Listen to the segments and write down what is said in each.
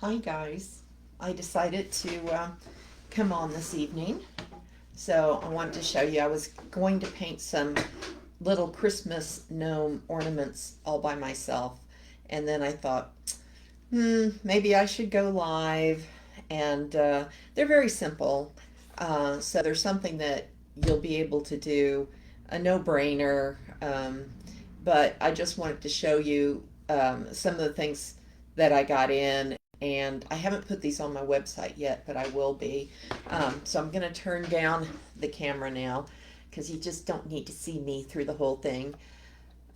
Hi guys, I decided to come on this evening. So I wanted to show you I was going to paint some little Christmas gnome ornaments all by myself. And then I thought, maybe I should go live. And they're very simple. So there's something that you'll be able to do, a no-brainer. But I just wanted to show you some of the things that I got in, and I haven't put these on my website yet, but I will be. So I'm going to turn down the camera now because you just don't need to see me through the whole thing.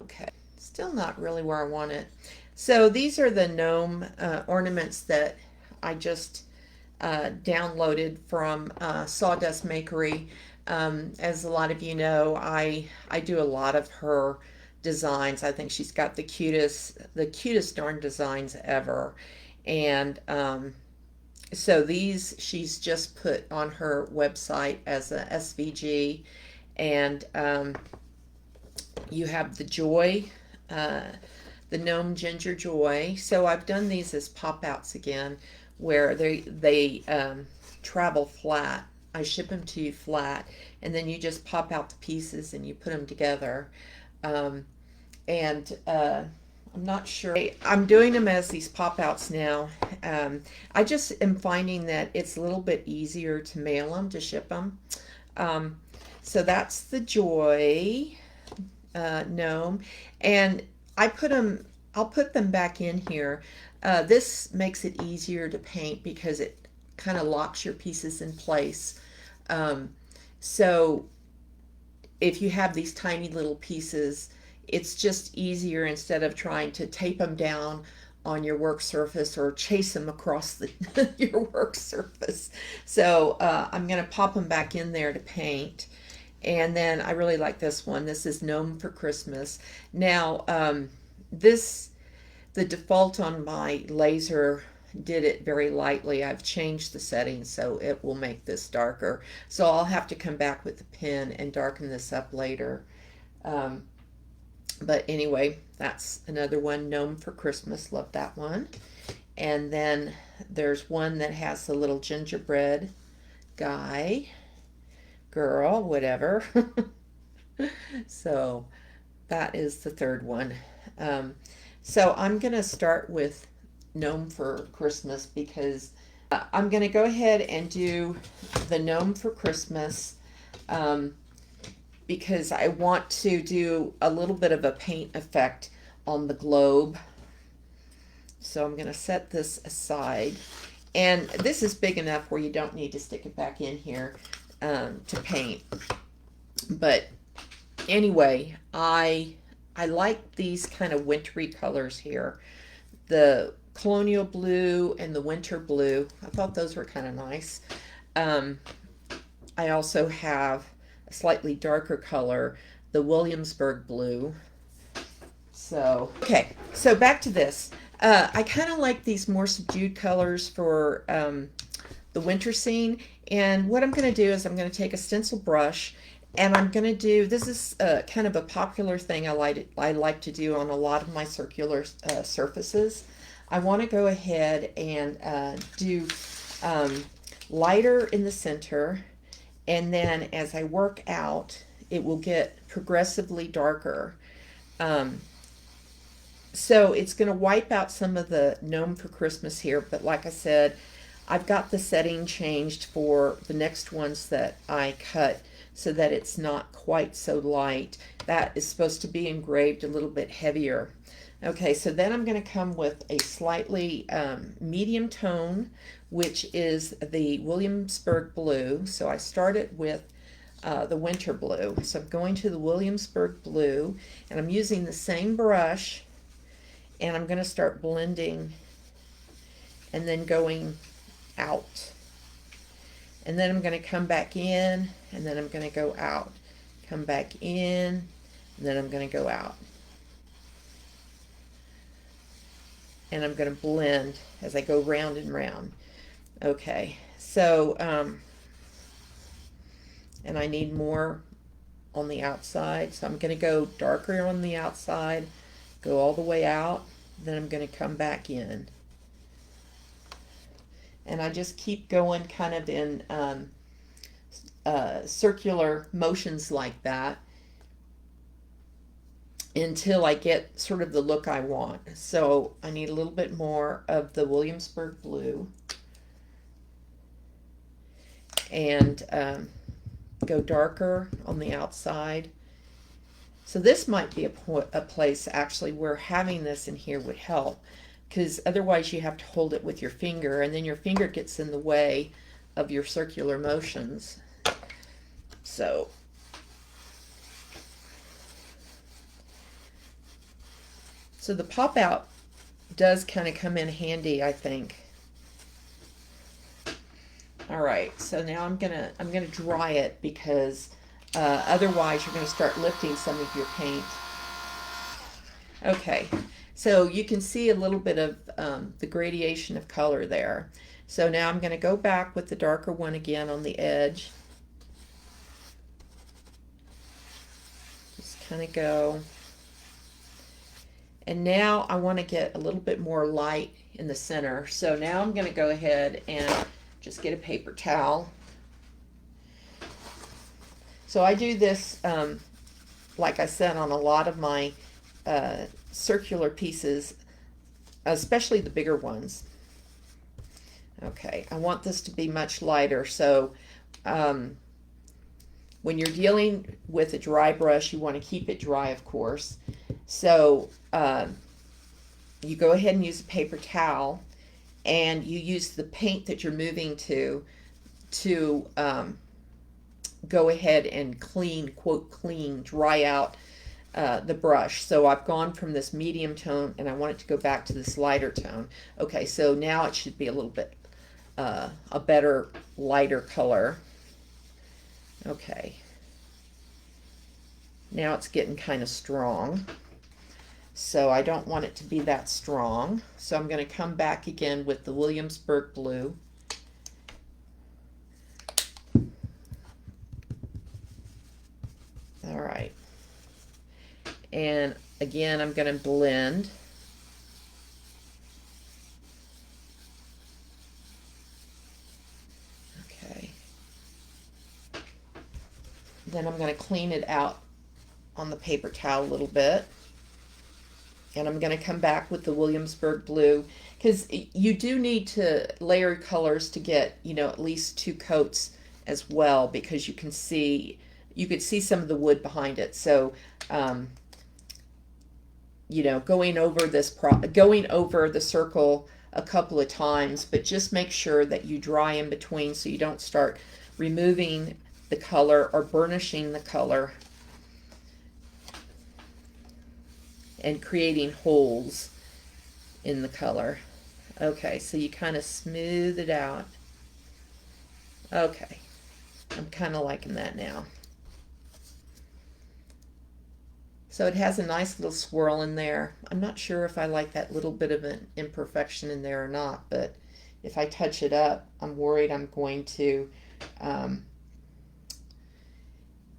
Okay, still not really where I want it. So these are the gnome ornaments that I just downloaded from Sawdust Makery. As a lot of you know, I do a lot of her designs. I think she's got the cutest darn designs ever. And so these she's just put on her website as a SVG. And you have the joy, uh, the gnome ginger joy. So I've done these as pop outs again, where they travel flat. I ship them to you flat, and then you just pop out the pieces and you put them together. Um, and I'm not sure. I'm doing them as these pop outs now. I just am finding that it's a little bit easier to mail them, to ship them. Um, so that's the joy gnome, and I put them. I'll put them back in here. This makes it easier to paint because it kind of locks your pieces in place. Um, so if you have these tiny little pieces, it's just easier instead of trying to tape them down on your work surface or chase them across your work surface. So I'm going to pop them back in there to paint. And then I really like this one. This is Gnome for Christmas. Now, this, the default on my laser did it very lightly. I've changed the settings so it will make this darker. So I'll have to come back with the pen and darken this up later. Um, but anyway, that's another one, Gnome for Christmas. Love that one. And then there's one that has the little gingerbread guy, girl, whatever. So that is the third one. Um, so I'm going to start with Gnome for Christmas because I'm going to go ahead and do the Gnome for Christmas um, because I want to do a little bit of a paint effect on the globe. So I'm going to set this aside. And this is big enough where you don't need to stick it back in here to paint. But anyway, I like these kind of wintry colors here. The colonial blue and the winter blue. I thought those were kind of nice. Um, I also have a slightly darker color, the Williamsburg blue. So, okay, so back to this. I kind of like these more subdued colors for the winter scene. And what I'm going to do is I'm going to take a stencil brush and I'm going to do, this is kind of a popular thing I like to do on a lot of my circular surfaces. I want to go ahead and do lighter in the center, and then as I work out, it will get progressively darker. Um, so it's going to wipe out some of the Gnome for Christmas here, but like I said, I've got the setting changed for the next ones that I cut so that it's not quite so light. That is supposed to be engraved a little bit heavier. Okay, so then I'm going to come with a slightly medium tone, which is the Williamsburg blue. So I started with the winter blue. So I'm going to the Williamsburg blue, and I'm using the same brush, and I'm going to start blending and then going out. And then I'm going to come back in, and then I'm going to go out. Come back in, and then I'm going to go out. And I'm going to blend as I go round and round. Okay, so, and I need more on the outside, so I'm going to go darker on the outside, go all the way out, then I'm going to come back in. And I just keep going kind of in circular motions like that until I get sort of the look I want. So I need a little bit more of the Williamsburg blue, and go darker on the outside. So this might be a place actually where having this in here would help, because otherwise you have to hold it with your finger, and then your finger gets in the way of your circular motions. So the pop out does kind of come in handy, I think. All right, so now I'm gonna dry it, because otherwise you're gonna start lifting some of your paint. Okay, so you can see a little bit of the gradation of color there. So now I'm gonna go back with the darker one again on the edge. Just kind of go. And now I want to get a little bit more light in the center. So now I'm going to go ahead and just get a paper towel. So I do this, like I said, on a lot of my circular pieces, especially the bigger ones. Okay, I want this to be much lighter. So when you're dealing with a dry brush, you want to keep it dry, of course. So you go ahead and use a paper towel, and you use the paint that you're moving to go ahead and clean, quote clean, dry out the brush. So I've gone from this medium tone, and I want it to go back to this lighter tone. Okay, so now it should be a little bit a better, lighter color. Okay. Now it's getting kind of strong. So I don't want it to be that strong. So I'm going to come back again with the Williamsburg blue. All right. And again, I'm going to blend. Okay. Then I'm going to clean it out on the paper towel a little bit. And I'm going to come back with the Williamsburg blue, because you do need to layer colors to get, at least 2 coats as well, because you could see some of the wood behind it. So, going over the circle a couple of times, but just make sure that you dry in between so you don't start removing the color or burnishing the color and creating holes in the color. Okay, so you kind of smooth it out. Okay, I'm kind of liking that now. So it has a nice little swirl in there. I'm not sure if I like that little bit of an imperfection in there or not, but if I touch it up, I'm worried I'm going to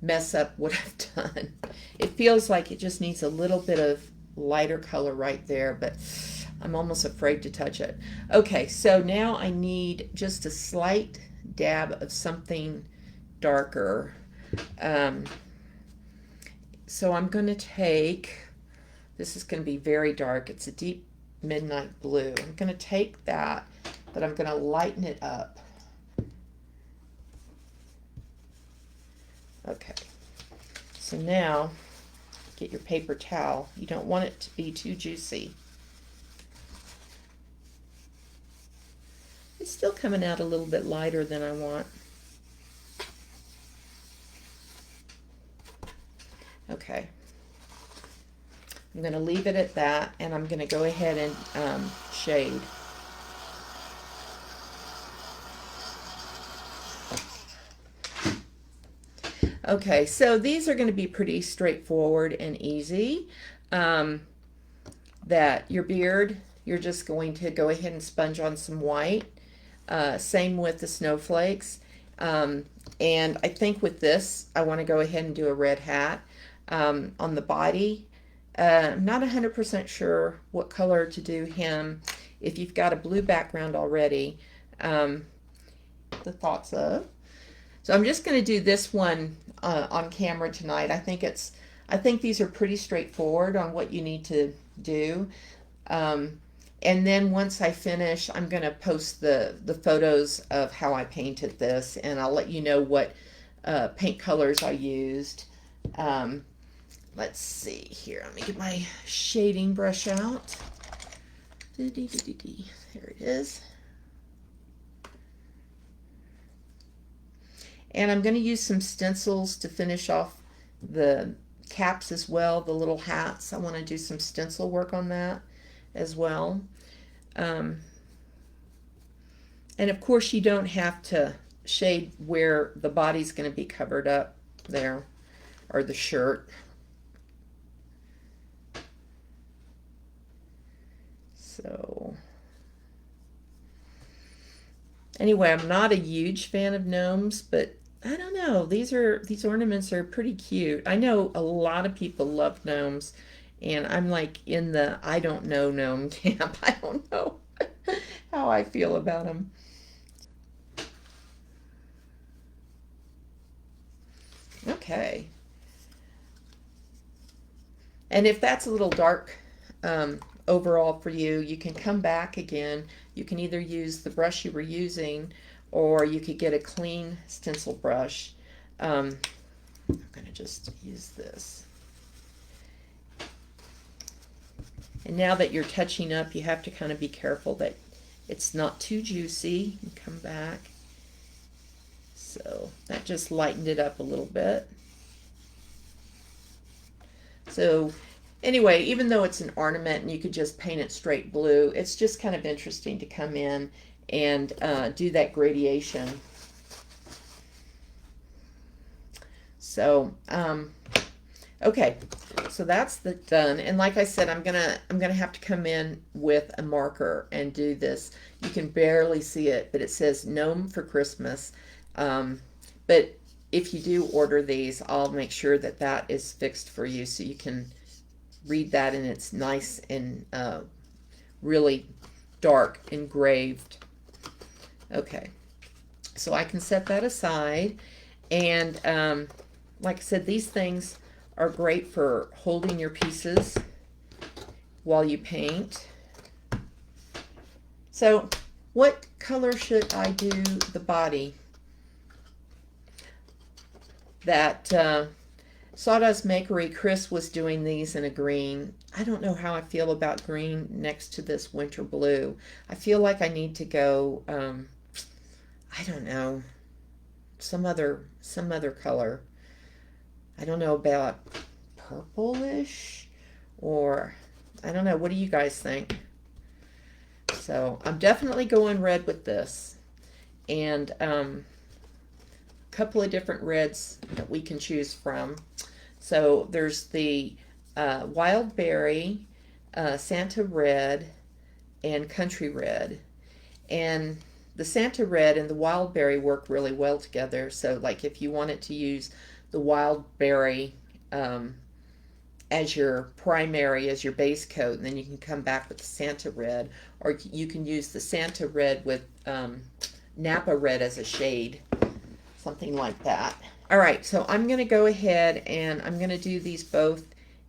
mess up what I've done. It feels like it just needs a little bit of lighter color right there, but I'm almost afraid to touch it. Okay, so now I need just a slight dab of something darker. So I'm going to take, this is going to be very dark. It's a deep midnight blue. I'm going to take that, but I'm going to lighten it up. Okay, so now get your paper towel. You don't want it to be too juicy. It's still coming out a little bit lighter than I want. Okay. I'm going to leave it at that, and I'm going to go ahead and shade. Okay, so these are going to be pretty straightforward and easy. That your beard, you're just going to go ahead and sponge on some white. Same with the snowflakes. And I think with this, I want to go ahead and do a red hat on the body. I'm not 100% sure what color to do him. If you've got a blue background already, um, the thoughts of. So I'm just going to do this one on camera tonight. I think these are pretty straightforward on what you need to do. Um, and then once I finish, I'm going to post the photos of how I painted this, and I'll let you know what paint colors I used. Um, let's see here. Let me get my shading brush out. There it is. And I'm going to use some stencils to finish off the caps as well, the little hats. I want to do some stencil work on that as well. Um, and of course you don't have to shade where the body's going to be covered up there, or the shirt. So anyway, I'm not a huge fan of gnomes, but I don't know. These ornaments are pretty cute. I know a lot of people love gnomes, and I'm like in the I don't know gnome camp. I don't know how I feel about them. Okay. And if that's a little dark overall for you, you can come back again. You can either use the brush you were using, or you could get a clean stencil brush. I'm going to just use this. And now that you're touching up, you have to kind of be careful that it's not too juicy. And come back. So that just lightened it up a little bit. So anyway, even though it's an ornament and you could just paint it straight blue, it's just kind of interesting to come in and do that gradation. So okay, so that's done. And like I said, I'm gonna have to come in with a marker and do this. You can barely see it, but it says Gnome for Christmas. But if you do order these, I'll make sure that that is fixed for you so you can read that, and it's nice and really dark engraved. Okay, so I can set that aside. And like I said, these things are great for holding your pieces while you paint. So what color should I do the body? That Sawdust Makery, Chris was doing these in a green. I don't know how I feel about green next to this winter blue. I feel like I need to go, I don't know, some other color. I don't know, about purplish, or I don't know. What do you guys think? So I'm definitely going red with this, and couple of different reds that we can choose from. So there's the wild berry, Santa red, and country red. And the Santa red and the wild berry work really well together. So like if you wanted to use the wild berry as your primary, as your base coat, and then you can come back with the Santa red, or you can use the Santa red with Napa red as a shade, something like that. All right, so I'm going to go ahead and I'm going to do these both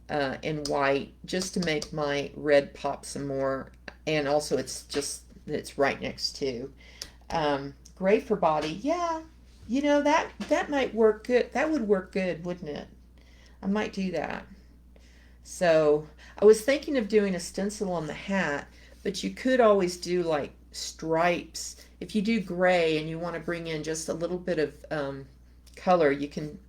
in white just to make my red pop some more. And also it's right next to. Gray for body. Yeah, you know, that might work good. That would work good, wouldn't it? I might do that. So I was thinking of doing a stencil on the hat, but you could always do like stripes. If you do gray and you want to bring in just a little bit of color, you can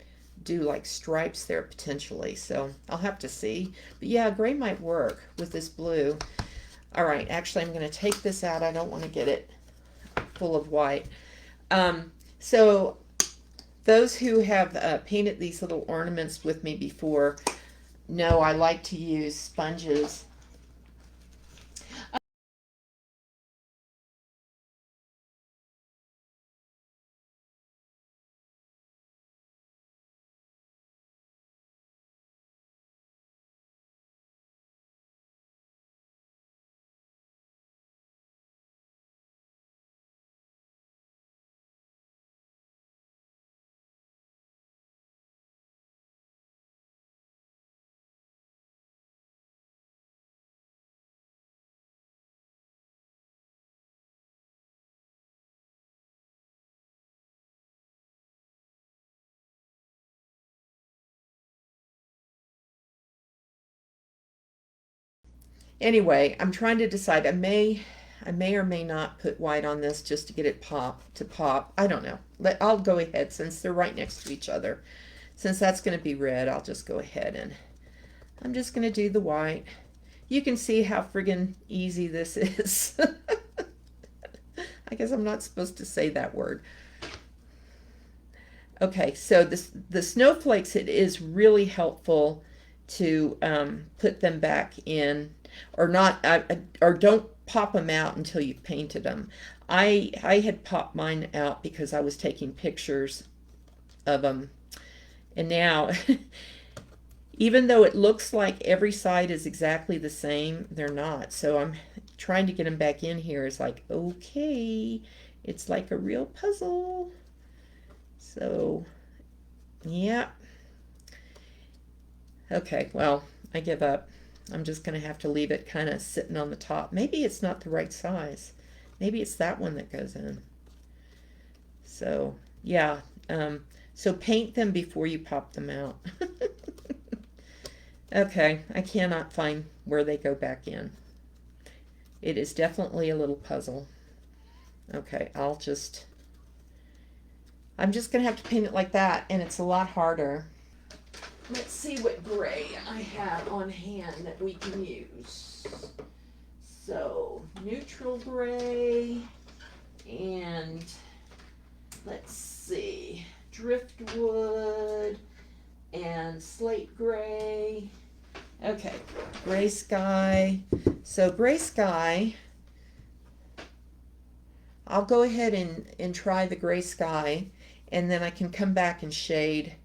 do like stripes there potentially. So I'll have to see. But yeah, gray might work with this blue. All right, actually I'm going to take this out. I don't want to get it full of white. So those who have painted these little ornaments with me before know I like to use sponges. Anyway, I'm trying to decide. I may or may not put white on this just to get it pop. I don't know. I'll go ahead since they're right next to each other. Since that's going to be red, I'll just go ahead and I'm just going to do the white. You can see how friggin' easy this is. I guess I'm not supposed to say that word. Okay, so the snowflakes, it is really helpful to put them back in, or not, or don't pop them out until you've painted them. I had popped mine out because I was taking pictures of them, and now, even though it looks like every side is exactly the same, they're not. So I'm trying to get them back in here. It's like, okay, it's like a real puzzle. So, yeah. Okay, well, I give up. I'm just going to have to leave it kind of sitting on the top. Maybe it's not the right size. Maybe it's that one that goes in. So, yeah. So paint them before you pop them out. Okay, I cannot find where they go back in. It is definitely a little puzzle. Okay, I'm just going to have to paint it like that, and it's a lot harder. Let's see what gray I have on hand that we can use. So, neutral gray, and let's see, driftwood, and slate gray. Okay, gray sky. So gray sky, I'll go ahead and try the gray sky, and then I can come back and shade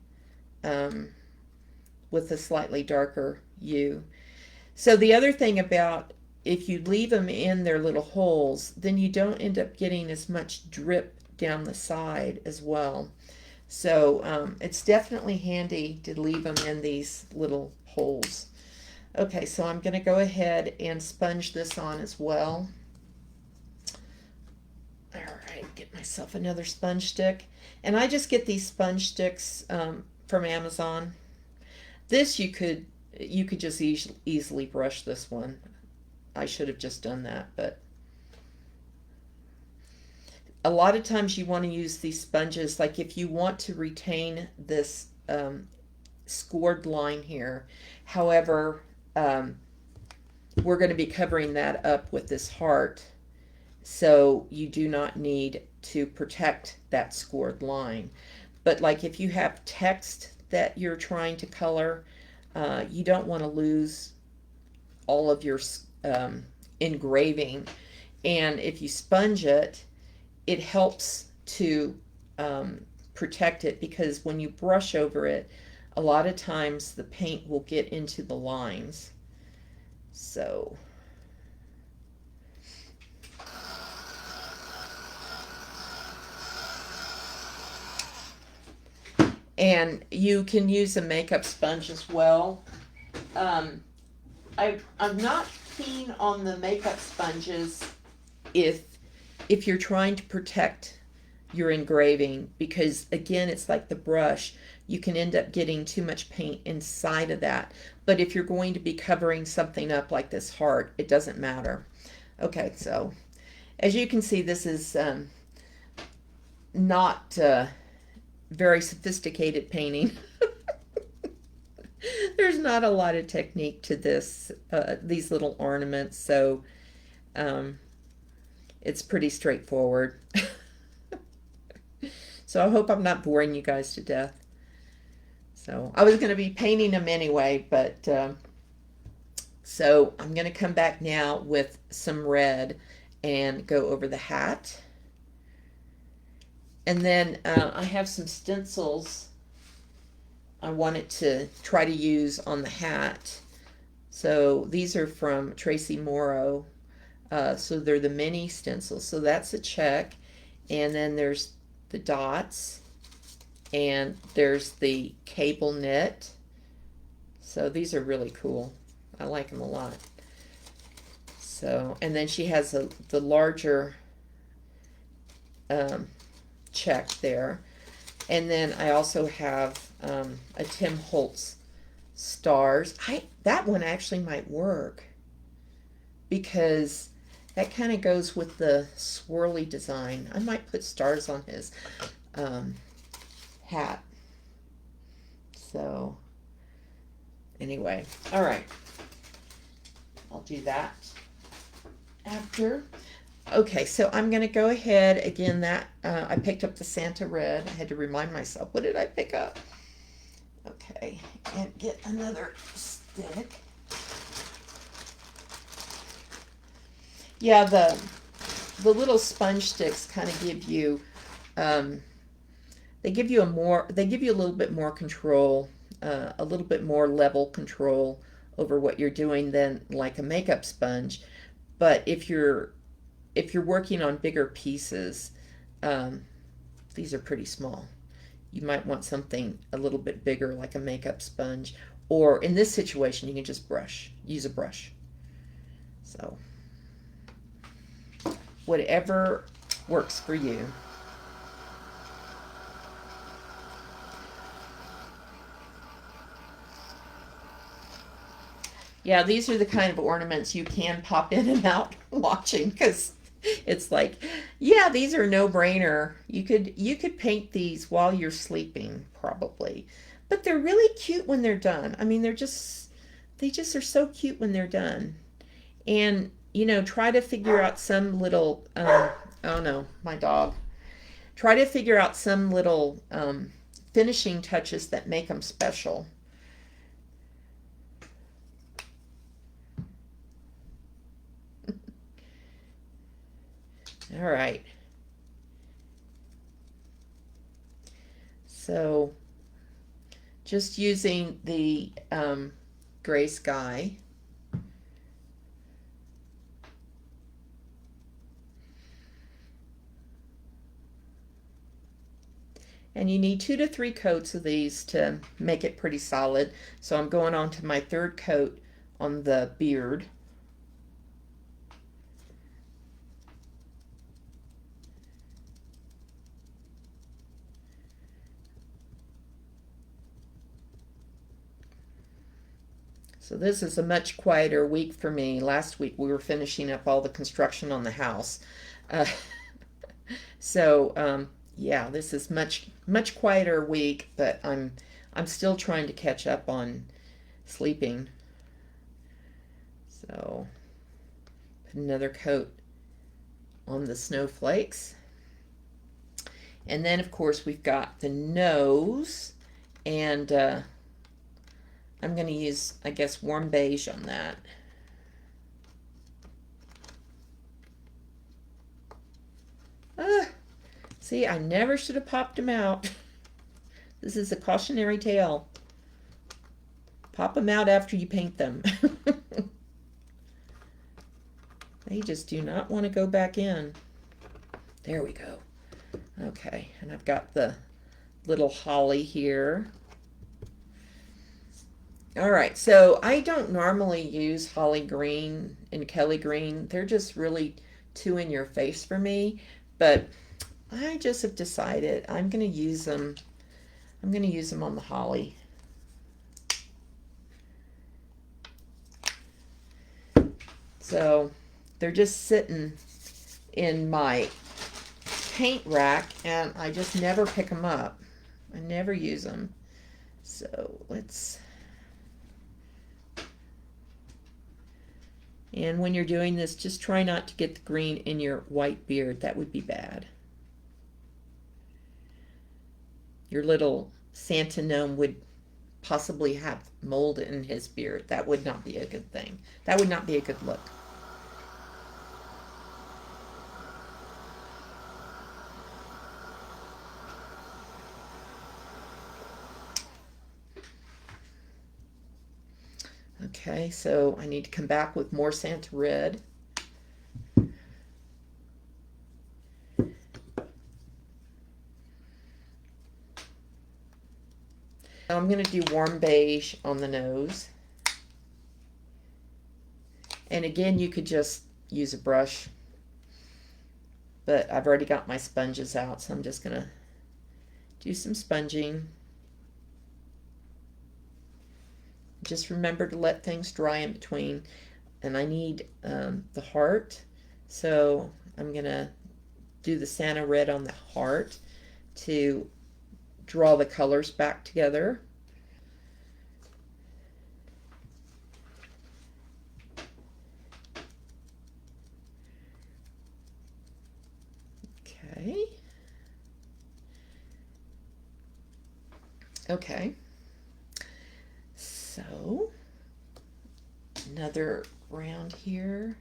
with a slightly darker hue. So the other thing about, if you leave them in their little holes, then you don't end up getting as much drip down the side as well. So it's definitely handy to leave them in these little holes. Okay, so I'm going to go ahead and sponge this on as well. All right, get myself another sponge stick. And I just get these sponge sticks from Amazon. This you could just easily brush this one. I should have just done that, but a lot of times you want to use these sponges, like if you want to retain this scored line here. However, we're going to be covering that up with this heart, so you do not need to protect that scored line. But like if you have text that you're trying to color, you don't want to lose all of your engraving. And if you sponge it, it helps to protect it, because when you brush over it, a lot of times the paint will get into the lines. So and you can use a makeup sponge as well. I'm not keen on the makeup sponges if you're trying to protect your engraving, because again, it's like the brush. You can end up getting too much paint inside of that. But if you're going to be covering something up like this heart, it doesn't matter. Okay, so as you can see, this is not very sophisticated painting. There's not a lot of technique to this, these little ornaments, so it's pretty straightforward. So I hope I'm not boring you guys to death. So I was going to be painting them anyway, but so I'm going to come back now with some red and go over the hat. And then I have some stencils I wanted to try to use on the hat. So these are from Tracy Morrow. So they're the mini stencils. So that's a check. And then there's the dots. And there's the cable knit. So these are really cool. I like them a lot. So, and then she has the larger check there. And then I also have a Tim Holtz stars. That one actually might work. because that kind of goes with the swirly design. I might put stars on his hat. So anyway, all right. I'll do that after. Okay, so I'm going to go ahead again. That I picked up the Santa Red. I had to remind myself, what did I pick up? Okay, and get another stick. Yeah, the little sponge sticks kind of give you, they give you a little bit more control, a little bit more level control over what you're doing than like a makeup sponge. But if you're working on bigger pieces, these are pretty small. You might want something a little bit bigger, like a makeup sponge, or in this situation, you can just use a brush. So whatever works for you. Yeah, these are the kind of ornaments you can pop in and out watching, because it's like, yeah, these are no-brainer. You could paint these while you're sleeping, probably. But they're really cute when they're done. I mean, they just are so cute when they're done. And, you know, try to figure out some little, oh no, my dog. Try to figure out some little finishing touches that make them special. All right. So just using the gray sky. And you need 2 to 3 coats of these to make it pretty solid. So I'm going on to my 3rd coat on the beard. So this is a much quieter week for me. Last week we were finishing up all the construction on the house. Yeah, this is much quieter week, but I'm still trying to catch up on sleeping. So put another coat on the snowflakes. And then of course we've got the nose, and I'm going to use, I guess, warm beige on that. See, I never should have popped them out. This is a cautionary tale. Pop them out after you paint them. They just do not want to go back in. There we go. Okay, and I've got the little holly here. All right, so I don't normally use holly green and Kelly green. They're just really too in your face for me, but I just have decided I'm going to use them. I'm going to use them on the holly. So they're just sitting in my paint rack, and I just never pick them up. I never use them. So let's... And when you're doing this, just try not to get the green in your white beard. That would be bad. Your little Santa gnome would possibly have mold in his beard. That would not be a good thing. That would not be a good look. Okay, so I need to come back with more Santa Red. Now I'm going to do warm beige on the nose. And again, you could just use a brush, but I've already got my sponges out, so I'm just going to do some sponging. Just remember to let things dry in between. and I need the heart. So I'm going to do the Santa red on the heart to draw the colors back together. Okay. Okay. So another round here.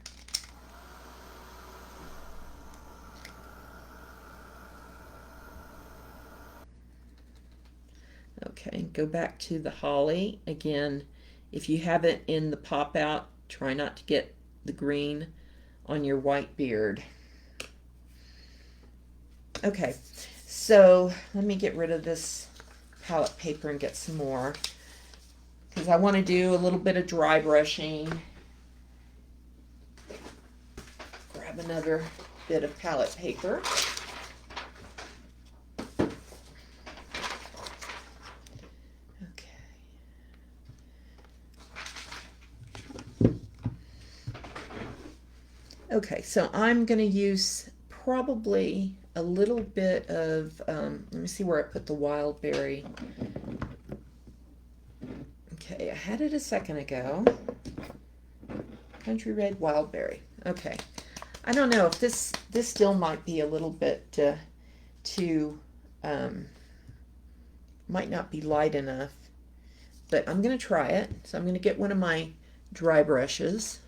Okay, go back to the holly. Again, if you have it in the pop out, try not to get the green on your white beard. Okay, so let me get rid of this palette paper and get some more, because I want to do a little bit of dry brushing. Grab another bit of palette paper. Okay, so I'm going to use probably a little bit of, let me see where I put the wild berry. Okay, I had it a second ago. Country red wild berry. Okay, I don't know if this still might be a little bit too, might not be light enough, but I'm going to try it. So I'm going to get one of my dry brushes.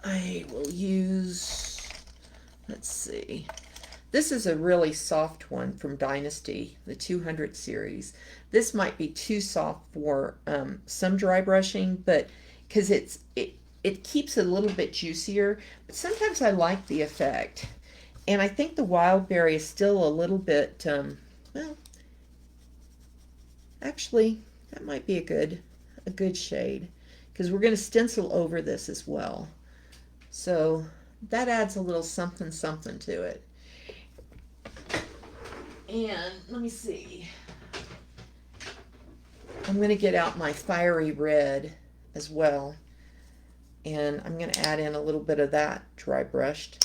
I will use, let's see, this is a really soft one from Dynasty, the 200 series. This might be too soft for some dry brushing, but because it keeps it a little bit juicier, but sometimes I like the effect. And I think the wild berry is still a little bit, well, actually, that might be a good shade, because we're going to stencil over this as well. So that adds a little something something to it. And let me see. I'm going to get out my fiery red as well. And I'm going to add in a little bit of that dry brushed.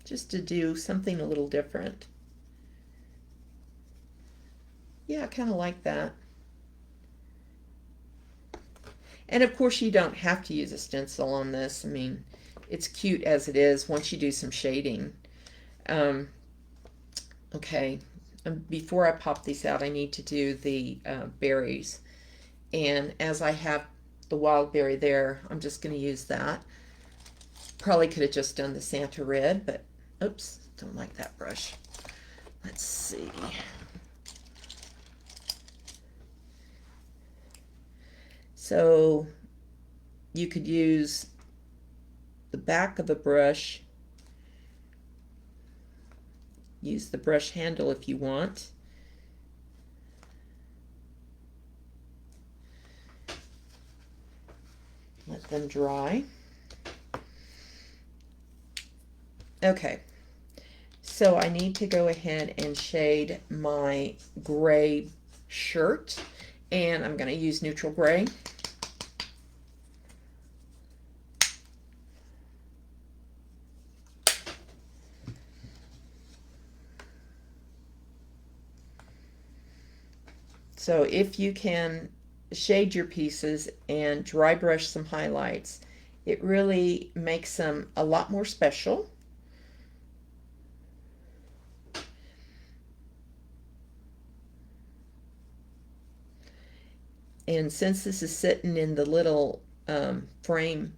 Just to do something a little different. Yeah, I kind of like that. And of course you don't have to use a stencil on this. I mean, it's cute as it is once you do some shading. Okay, before I pop these out, I need to do the berries. And as I have the wild berry there, I'm just going to use that. Probably could have just done the Santa red, but oops, don't like that brush. Let's see. So you could use the back of a brush, use the brush handle if you want. Let them dry. Okay, so I need to go ahead and shade my gray shirt, and I'm going to use neutral gray. So if you can shade your pieces and dry brush some highlights, it really makes them a lot more special. And since this is sitting in the little frame,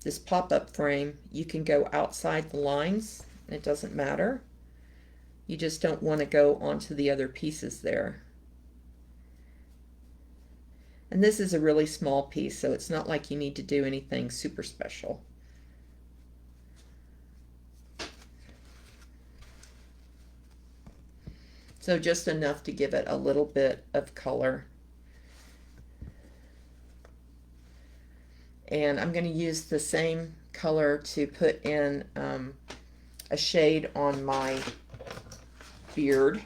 this pop-up frame, you can go outside the lines. It doesn't matter. You just don't want to go onto the other pieces there. And this is a really small piece, so it's not like you need to do anything super special. So just enough to give it a little bit of color. And I'm going to use the same color to put in a shade on my beard.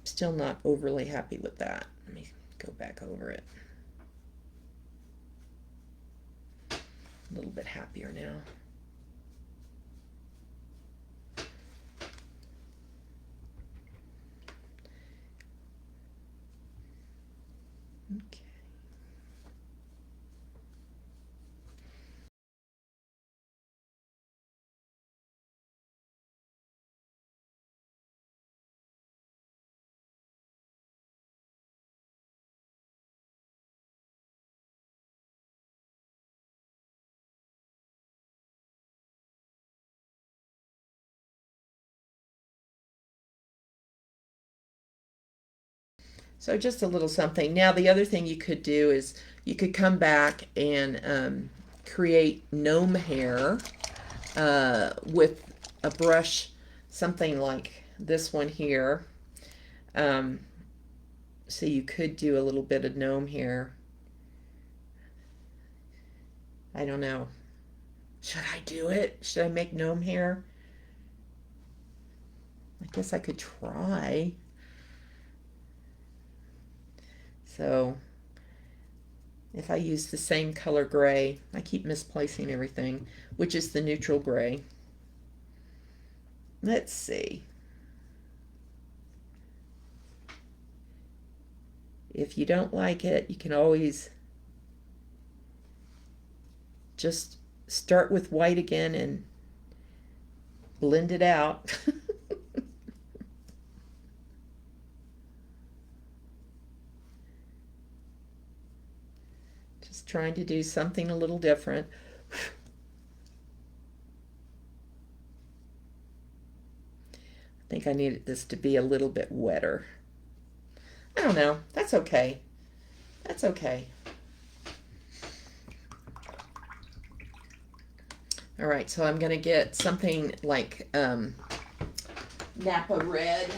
Still not overly happy with that. Let me go back over it. A little bit happier now. Okay. So just a little something. Now the other thing you could do is you could come back and create gnome hair with a brush, something like this one here. So you could do a little bit of gnome hair. I don't know. Should I do it? Should I make gnome hair? I guess I could try. So if I use the same color gray, I keep misplacing everything, which is the neutral gray. Let's see. If you don't like it, you can always just start with white again and blend it out. Just trying to do something a little different. I think I needed this to be a little bit wetter. I don't know. That's okay. That's okay. All right, so I'm going to get something like Napa Red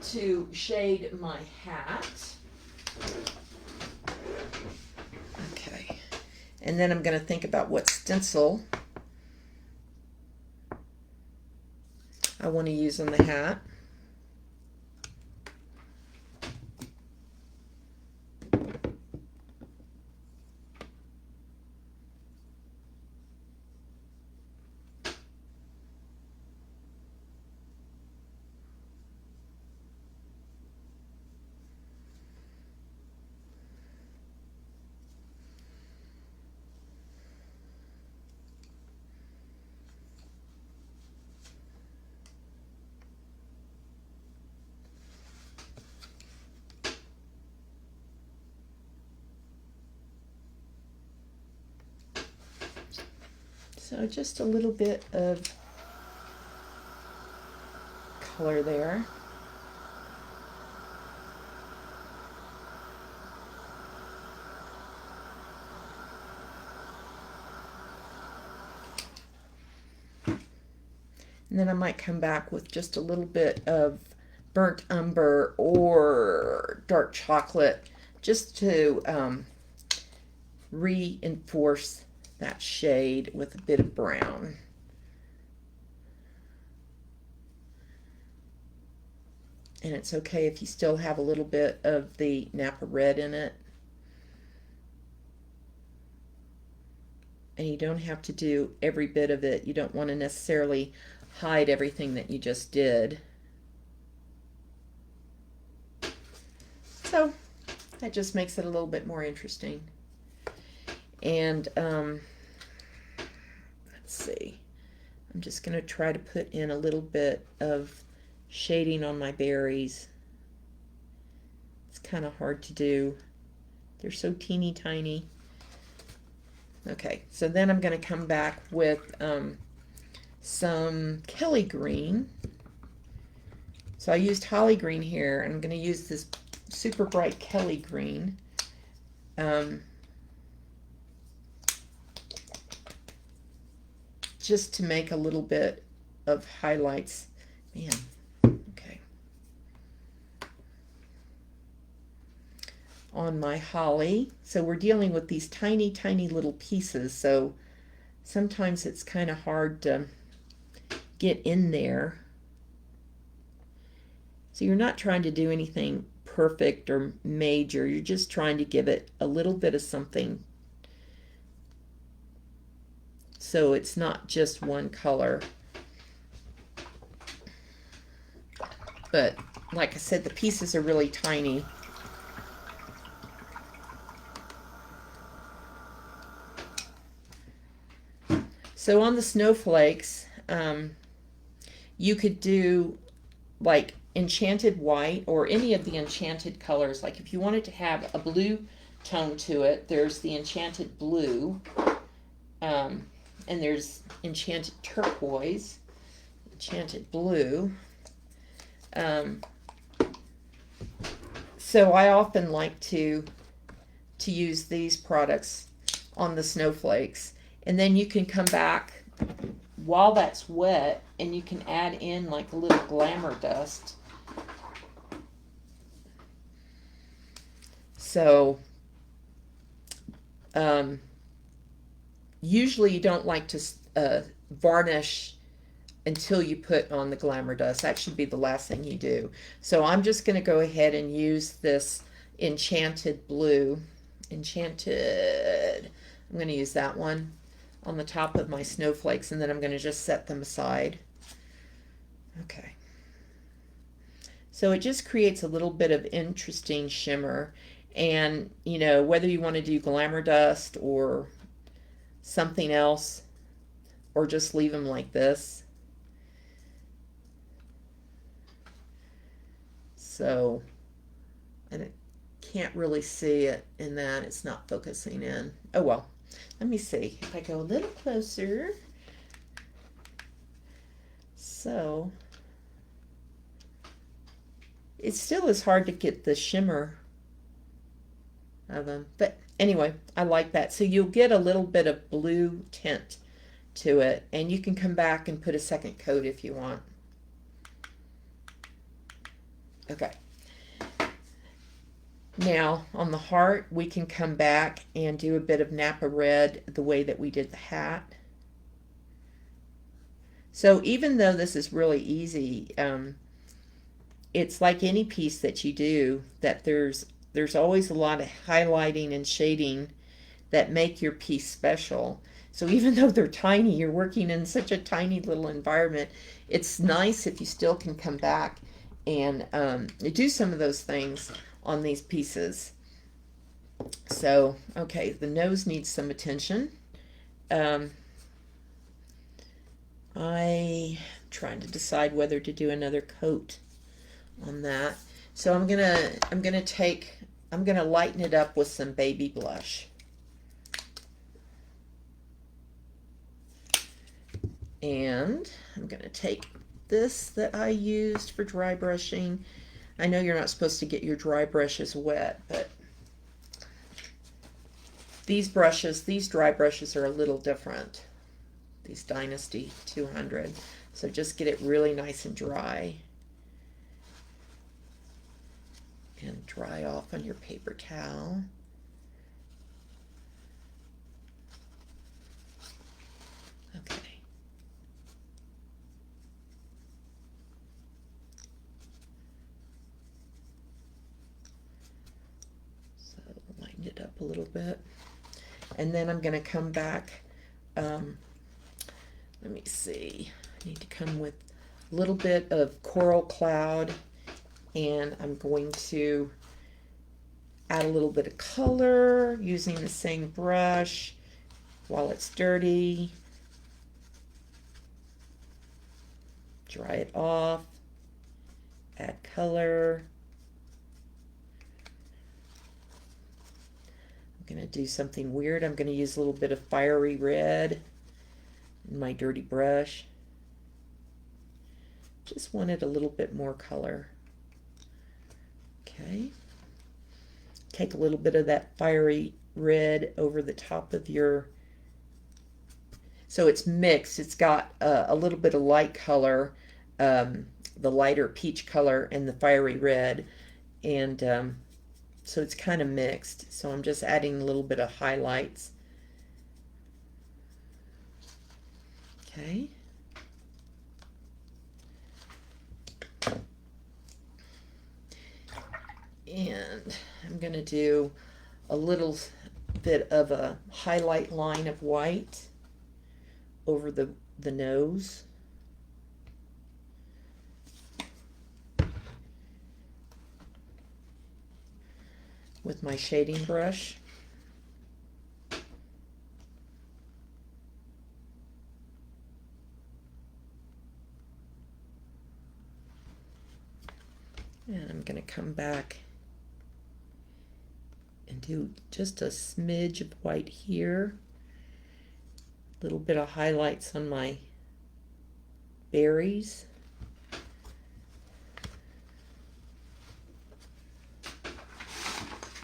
to shade my hat. Okay. And then I'm going to think about what stencil I want to use on the hat. So just a little bit of color there. And then I might come back with just a little bit of burnt umber or dark chocolate just to reinforce that shade with a bit of brown. And it's okay if you still have a little bit of the Napa Red in it. And you don't have to do every bit of it. You don't want to necessarily hide everything that you just did. So that just makes it a little bit more interesting. And let's see, I'm just going to try to put in a little bit of shading on my berries. It's kind of hard to do. They're so teeny tiny. Okay, so then I'm going to come back with some Kelly green. So I used holly green here, and I'm going to use this super bright Kelly green. Just to make a little bit of highlights. Man, okay. on my holly. So we're dealing with these tiny, tiny little pieces. So sometimes it's kind of hard to get in there. So you're not trying to do anything perfect or major. You're just trying to give it a little bit of something. So it's not just one color. But like I said, the pieces are really tiny. So on the snowflakes, you could do like enchanted white or any of the enchanted colors. Like if you wanted to have a blue tone to it, there's the enchanted blue, and there's enchanted turquoise, enchanted blue. So I often like to use these products on the snowflakes, and then you can come back while that's wet and you can add in like a little glamour dust. So usually you don't like to varnish until you put on the glamour dust. That should be the last thing you do. So I'm just going to go ahead and use this enchanted blue. Enchanted. I'm going to use that one on the top of my snowflakes, and then I'm going to just set them aside. Okay. So it just creates a little bit of interesting shimmer. And, you know, whether you want to do glamour dust or something else, or just leave them like this. So, and I can't really see it in that. It's not focusing in. Oh, well. Let me see if I go a little closer. So, it still is hard to get the shimmer of them. But anyway, I like that. So you'll get a little bit of blue tint to it. And you can come back and put a second coat if you want. Okay. Now, on the heart, we can come back and do a bit of Napa red the way that we did the hat. So even though this is really easy, it's like any piece that you do, that there's always a lot of highlighting and shading that make your piece special. So even though they're tiny, you're working in such a tiny little environment, it's nice if you still can come back and do some of those things on these pieces. So, okay, the nose needs some attention. I'm trying to decide whether to do another coat on that. So I'm gonna lighten it up with some baby blush. And I'm gonna take this that I used for dry brushing. I know you're not supposed to get your dry brushes wet, but these dry brushes are a little different. These Dynasty 200. So just get it really nice and dry. And dry off on your paper towel. Okay. It up a little bit, and then I'm going to come back. Let me see. I need to come with a little bit of Coral Cloud, and I'm going to add a little bit of color using the same brush while it's dirty. Dry it off. Add color. I'm going to do something weird. I'm going to use a little bit of fiery red in my dirty brush. Just wanted a little bit more color. Okay. Take a little bit of that fiery red over the top of your... So it's mixed. It's got a little bit of light color, the lighter peach color, and the fiery red. And So it's kind of mixed. So I'm just adding a little bit of highlights. Okay. And I'm going to do a little bit of a highlight line of white over the nose. With my shading brush. And I'm going to come back and do just a smidge of white here. A little bit of highlights on my berries.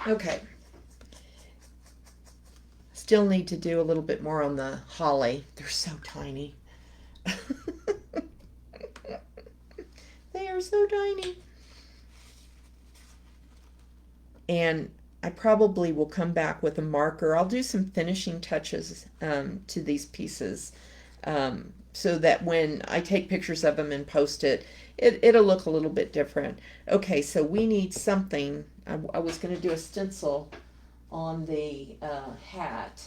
Okay. Still need to do a little bit more on the holly. They're so tiny. They are so tiny. And I probably will come back with a marker. I'll do some finishing touches to these pieces so that when I take pictures of them and post it, it'll look a little bit different. Okay, so we need something. I was going to do a stencil on the hat.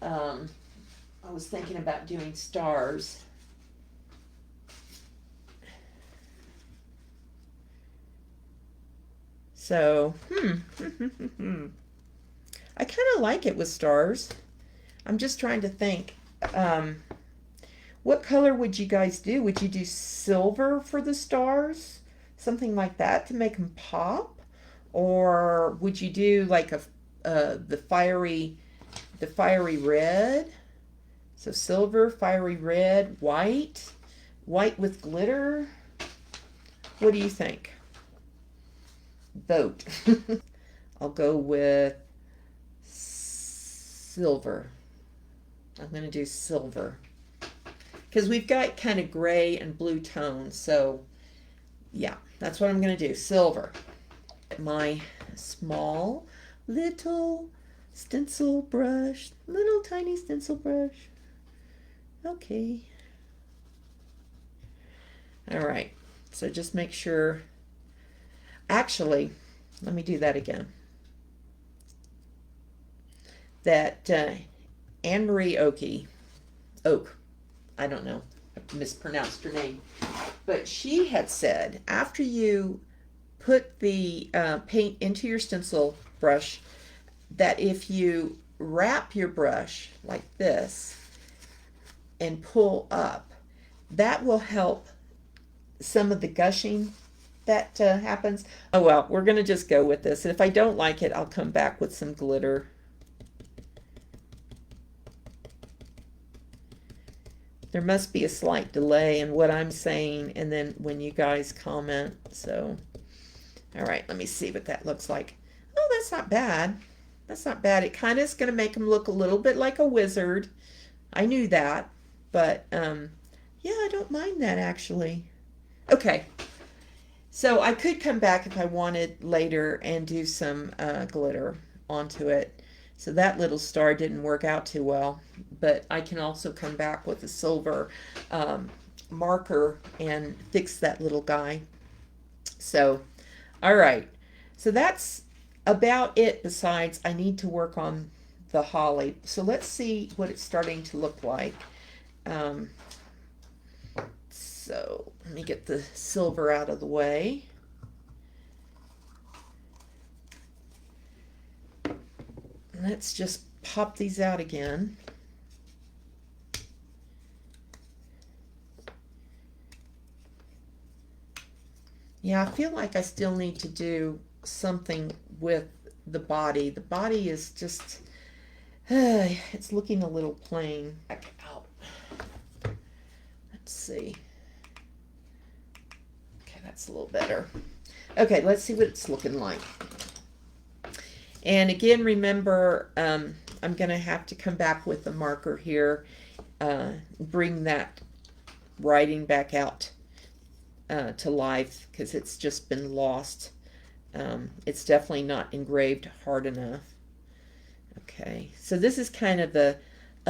I was thinking about doing stars. So, I kind of like it with stars. I'm just trying to think. What color would you guys do? Would you do silver for the stars? Something like that to make them pop? Or would you do like the fiery red? So silver, fiery red, white with glitter. What do you think? Vote. I'll go with silver. I'm going to do silver because we've got kind of gray and blue tones. So yeah, that's what I'm going to do. Silver. My small little stencil brush, little tiny stencil brush. Okay. All right. So just make sure. Actually, let me do that again. That Anne-Marie Oak, I don't know, I mispronounced her name, but she had said after you put the paint into your stencil brush, that if you wrap your brush like this and pull up, that will help some of the gushing that happens. Oh well, we're going to just go with this. And if I don't like it, I'll come back with some glitter. There must be a slight delay in what I'm saying and then when you guys comment. So, all right, let me see what that looks like. Oh, that's not bad. That's not bad. It kind of is going to make him look a little bit like a wizard. I knew that, but yeah, I don't mind that actually. Okay. So I could come back if I wanted later and do some glitter onto it. So that little star didn't work out too well, but I can also come back with a silver marker and fix that little guy. So, all right. So that's about it. Besides, I need to work on the holly. So let's see what it's starting to look like. So let me get the silver out of the way. Let's just pop these out again. Yeah, I feel like I still need to do something with the body. The body is just, it's looking a little plain. Back out. Let's see. Okay, that's a little better. Okay, let's see what it's looking like. And again, remember, I'm going to have to come back with the marker here, bring that writing back out to life because it's just been lost It's definitely not engraved hard enough. Okay, so this is kind of a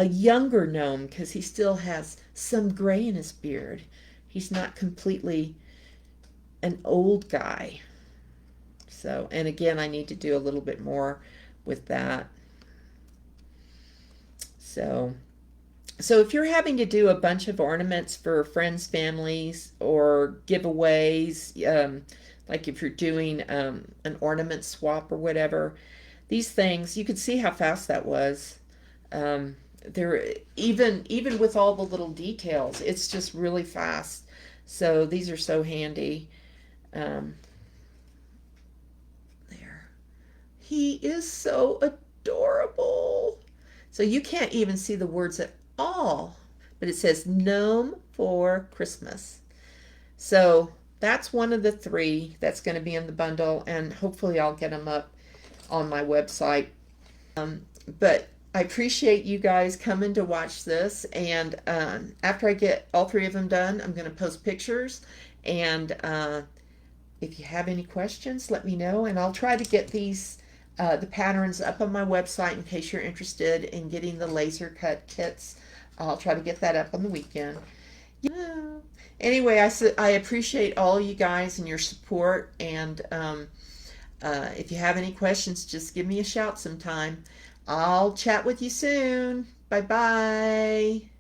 younger gnome because he still has some gray in his beard. He's not completely an old guy. So, and again, I need to do a little bit more with that. So if you're having to do a bunch of ornaments for friends, families, or giveaways, like if you're doing an ornament swap or whatever, these things, you could see how fast that was. They're even with all the little details, it's just really fast. So these are so handy. There. He is so adorable. So you can't even see the words at all, but it says Gnome for Christmas. So that's one of the 3 that's going to be in the bundle, and hopefully I'll get them up on my website. But I appreciate you guys coming to watch this, and after I get all 3 of them done, I'm going to post pictures, and if you have any questions, let me know, and I'll try to get these the patterns up on my website in case you're interested in getting the laser cut kits. I'll try to get that up on the weekend. Yeah. Anyway, I appreciate all you guys and your support, and if you have any questions, just give me a shout sometime. I'll chat with you soon. Bye-bye.